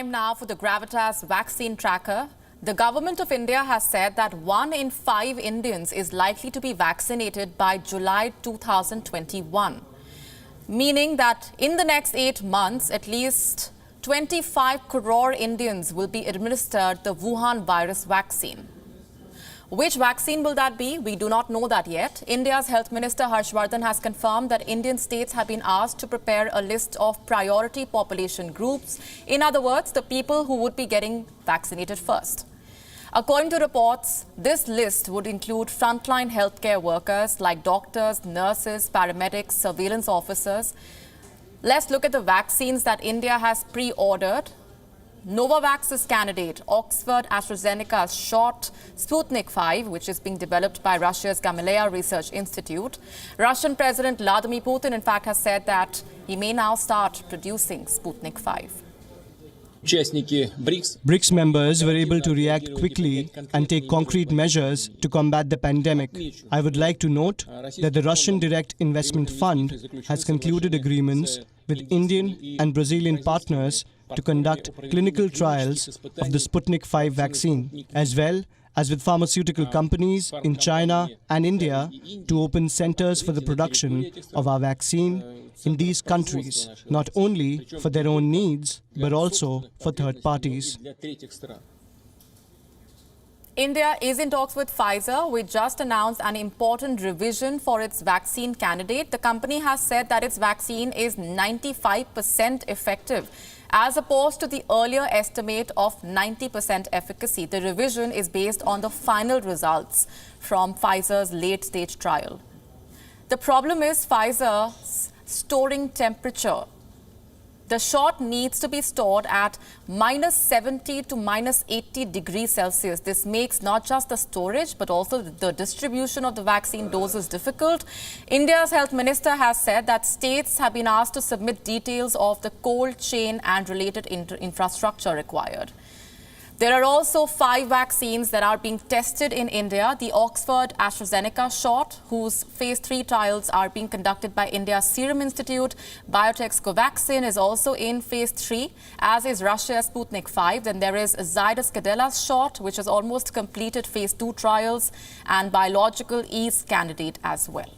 time now for the Gravitas vaccine tracker. The government of India has said that 1 in 5 Indians is likely to be vaccinated by July 2021, meaning that in the next 8 months, at least 25 crore Indians will be administered the Wuhan virus vaccine. Which vaccine will that be? We do not know that yet. India's Health Minister Harshvardhan has confirmed that Indian states have been asked to prepare a list of priority population groups. In other words, the people who would be getting vaccinated first. According to reports, this list would include frontline healthcare workers like doctors, nurses, paramedics, surveillance officers. Let's look at the vaccines that India has pre-ordered. Novavax's candidate, Oxford AstraZeneca's shot Sputnik 5, which is being developed by Russia's Gamaleya Research Institute. Russian President Vladimir Putin, in fact, has said that he may now start producing Sputnik 5. BRICS members were able to react quickly and take concrete measures to combat the pandemic. I would like to note that the Russian Direct Investment Fund has concluded agreements with Indian and Brazilian partners to conduct clinical trials of the Sputnik 5 vaccine, as well as with pharmaceutical companies in China and India to open centers for the production of our vaccine in these countries, not only for their own needs, but also for third parties. India is in talks with Pfizer, which just announced an important revision for its vaccine candidate. The company has said that its vaccine is 95% effective, as opposed to the earlier estimate of 90% efficacy. The revision is based on the final results from Pfizer's late-stage trial. The problem is Pfizer's storing temperature. The shot needs to be stored at -70 to -80 degrees Celsius. This makes not just the storage, but also the distribution of the vaccine doses difficult. India's health minister has said that states have been asked to submit details of the cold chain and related infrastructure required. There are also 5 vaccines that are being tested in India. The Oxford AstraZeneca shot, whose phase 3 trials are being conducted by India's Serum Institute. BioNTech's Covaxin is also in phase 3, as is Russia's Sputnik 5. Then there is Zydus Cadella's shot, which has almost completed phase 2 trials, and Biological E's candidate as well.